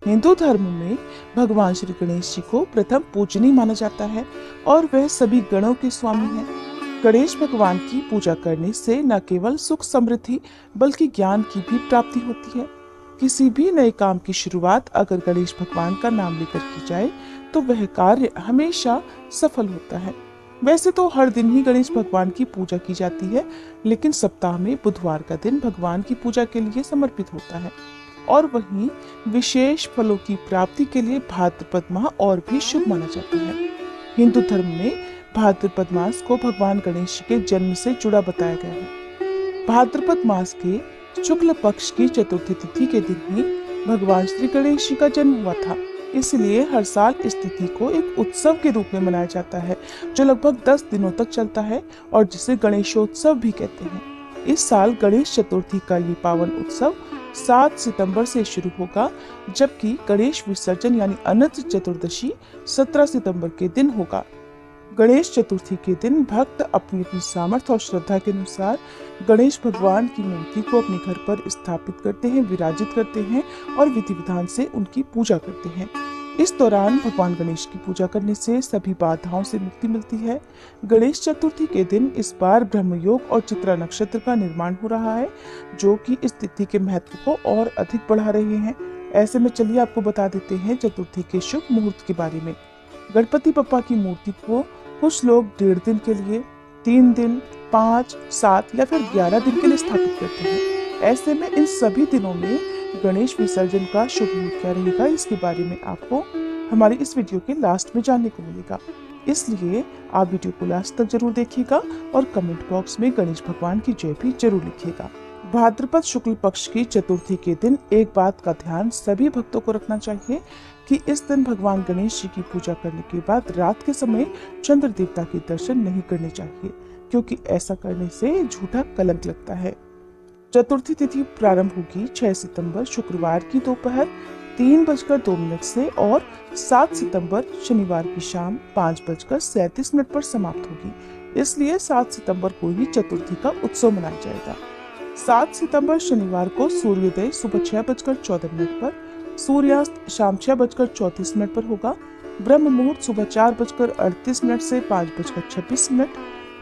हिंदू धर्म में भगवान श्री गणेश जी को प्रथम पूजनीय माना जाता है और वह सभी गणों के स्वामी हैं। गणेश भगवान की पूजा करने से न केवल सुख समृद्धि बल्कि ज्ञान की भी प्राप्ति होती है। किसी भी नए काम की शुरुआत अगर गणेश भगवान का नाम लेकर की जाए तो वह कार्य हमेशा सफल होता है। वैसे तो हर दिन ही गणेश भगवान की पूजा की जाती है, लेकिन सप्ताह में बुधवार का दिन भगवान की पूजा के लिए समर्पित होता है और वहीं विशेष फलों की प्राप्ति के लिए भाद्रपद माह और भी शुभ माना जाता है। हिंदू धर्म में भाद्रपद मास को भगवान गणेश के जन्म से जुड़ा बताया गया है। भाद्रपद मास के शुक्ल पक्ष की चतुर्थी तिथि के दिन ही भगवान श्री गणेश जी का जन्म हुआ था। इसलिए हर साल इस तिथि को एक उत्सव के रूप में मनाया जाता है जो लगभग 10 दिनों तक चलता है और जिसे गणेशोत्सव भी कहते हैं। इस साल गणेश चतुर्थी का ये पावन उत्सव 7 सितंबर से शुरू होगा, जबकि गणेश विसर्जन यानी अनंत चतुर्दशी 17 सितंबर के दिन होगा। गणेश चतुर्थी के दिन भक्त अपनी अपनी सामर्थ्य और श्रद्धा के अनुसार गणेश भगवान की मूर्ति को अपने घर पर स्थापित करते हैं, विराजित करते हैं और विधि विधान से उनकी पूजा करते हैं। इस दौरान भगवान गणेश की पूजा करने से सभी बाधाओं से मुक्ति मिलती है। गणेश चतुर्थी के दिन इस बार ब्रह्मयोग और चित्रा नक्षत्र का निर्माण हो रहा है, जो कि इस तिथि के महत्व को और अधिक बढ़ा रहे हैं। ऐसे में चलिए आपको बता देते हैं चतुर्थी के शुभ मुहूर्त के बारे में। गणपति बप्पा की मूर्ति को कुछ लोग 1.5 दिन के लिए, 3 दिन, 5, 7 या फिर 11 दिन के लिए स्थापित करते हैं। ऐसे में इन सभी दिनों में गणेश विसर्जन का शुभ मुहूर्त क्या रहेगा, इसके बारे में आपको हमारी इस वीडियो के लास्ट में जानने को मिलेगा। इसलिए आप वीडियो को लास्ट तक जरूर देखिएगा और कमेंट बॉक्स में गणेश भगवान की जय भी जरूर लिखिएगा। भाद्रपद शुक्ल पक्ष की चतुर्थी के दिन एक बात का ध्यान सभी भक्तों को रखना चाहिए कि इस दिन भगवान गणेश जी की पूजा करने के बाद रात के समय चंद्र देवता के दर्शन नहीं करने चाहिए, क्योंकि ऐसा करने से झूठा कलंक लगता है। चतुर्थी तिथि प्रारंभ होगी 6 सितंबर शुक्रवार की दोपहर 3:02 से और 7 सितंबर शनिवार की शाम 5:37 पर समाप्त होगी। इसलिए 7 सितंबर को ही चतुर्थी का उत्सव मनाया जाएगा। 7 सितंबर शनिवार को सूर्योदय सुबह 6:14 पर, सूर्यास्त शाम 6:34 पर होगा। ब्रह्म मुहूर्त सुबह 4:38 से 5:26,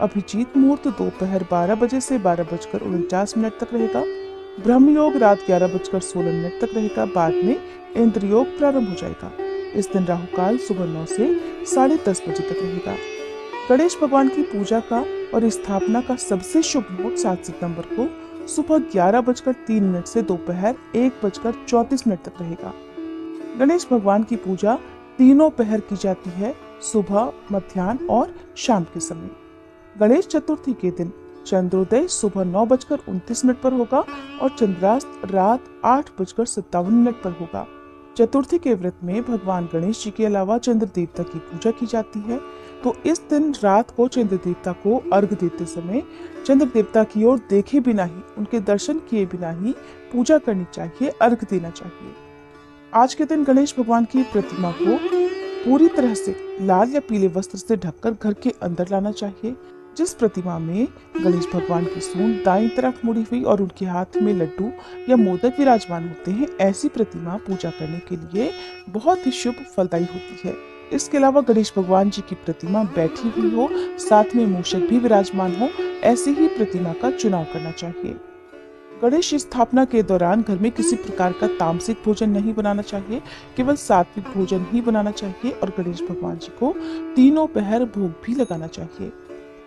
अभिजीत मुहूर्त दोपहर 12 बजे से 12:49 तक रहेगा। ब्रह्म योग रात 11:16 तक रहेगा। बाद में इंद्र योग प्रारंभ हो जाएगा। इस दिन राहु काल सुबह 9 से 10:30 बजे तक रहेगा। गणेश भगवान की पूजा का और स्थापना का सबसे शुभ मुहूर्त 7 सितंबर को सुबह 11:03 से दोपहर 1:34 तक रहेगा। गणेश भगवान की पूजा तीनों पहर की जाती है, सुबह, मध्याह्न और शाम के समय। गणेश चतुर्थी के दिन चंद्रोदय सुबह 9:29 पर होगा और चंद्रास्त रात 8:57 पर होगा। चतुर्थी के व्रत में भगवान गणेश जी के अलावा चंद्र देवता की पूजा की जाती है, तो इस दिन रात को चंद्र देवता को अर्घ देते समय चंद्र देवता की ओर देखे बिना ही, उनके दर्शन किए बिना ही पूजा करनी चाहिए, अर्घ देना चाहिए। आज के दिन गणेश भगवान की प्रतिमा को पूरी तरह से लाल या पीले वस्त्र से ढककर घर के अंदर लाना चाहिए। जिस प्रतिमा में गणेश भगवान की सूंड दाईं तरफ मुड़ी हुई और उनके हाथ में लड्डू या मोदक विराजमान होते हैं, ऐसी प्रतिमा पूजा करने के लिए बहुत ही शुभ फलदायी होती है। इसके अलावा गणेश भगवान जी की प्रतिमा बैठी हुई हो, साथ में मूषक भी विराजमान हो, ऐसी ही प्रतिमा का चुनाव करना चाहिए। गणेश स्थापना के दौरान घर में किसी प्रकार का तामसिक भोजन नहीं बनाना चाहिए, केवल सात्विक भोजन ही बनाना चाहिए और गणेश भगवान जी को तीनों पहर भोग भी लगाना चाहिए।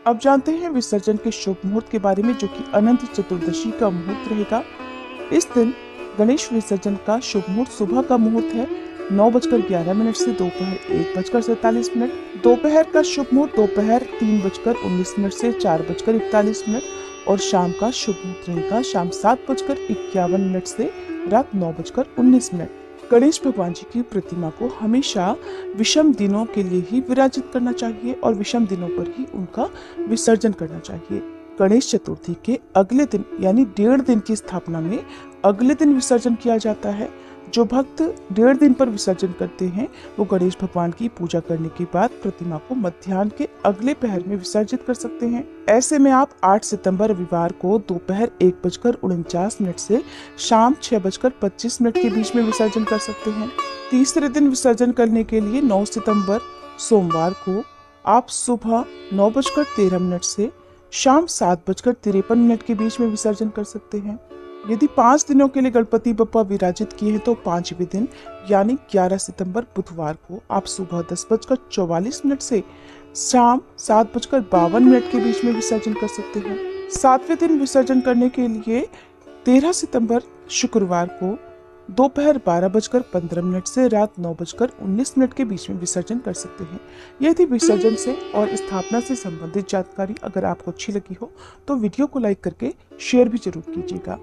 अब जानते हैं विसर्जन के शुभ मुहूर्त के बारे में, जो कि अनंत चतुर्दशी का मुहूर्त रहेगा। इस दिन गणेश विसर्जन का शुभ मुहूर्त सुबह का मुहूर्त है 9:11 से दोपहर 1:47। दोपहर का शुभ मुहूर्त दोपहर 3:19 से 4:41 और शाम का शुभ मुहूर्त रहेगा शाम 7:51 से रात 9:19। गणेश भगवान जी की प्रतिमा को हमेशा विषम दिनों के लिए ही विराजित करना चाहिए और विषम दिनों पर ही उनका विसर्जन करना चाहिए। गणेश चतुर्थी के अगले दिन यानी 1.5 दिन की स्थापना में अगले दिन विसर्जन किया जाता है, जो भक्त 1.5 दिन पर विसर्जन करते हैं वो गणेश भगवान की पूजा करने के बाद प्रतिमा को मध्याह्न के अगले पहर में विसर्जित कर सकते हैं। ऐसे में आप 8 सितंबर रविवार को दोपहर 1:49 से शाम 6:25 के बीच में विसर्जन कर सकते हैं। तीसरे दिन विसर्जन करने के लिए 9 सितंबर सोमवार को आप सुबह 9:13 से शाम 7:53 के बीच में विसर्जन कर सकते हैं। यदि 5 दिनों के लिए गणपति बप्पा विराजित किए हैं तो 5वें दिन यानी 11 सितंबर बुधवार को आप सुबह 10:44 से शाम 7:52 के बीच में विसर्जन कर सकते हैं। 7वें दिन विसर्जन करने के लिए 13 सितंबर शुक्रवार को दोपहर 12:15 से रात 9:19 के बीच में विसर्जन कर सकते हैं। यदि विसर्जन से और स्थापना से संबंधित जानकारी अगर आपको अच्छी लगी हो तो वीडियो को लाइक करके शेयर भी जरूर कीजिएगा।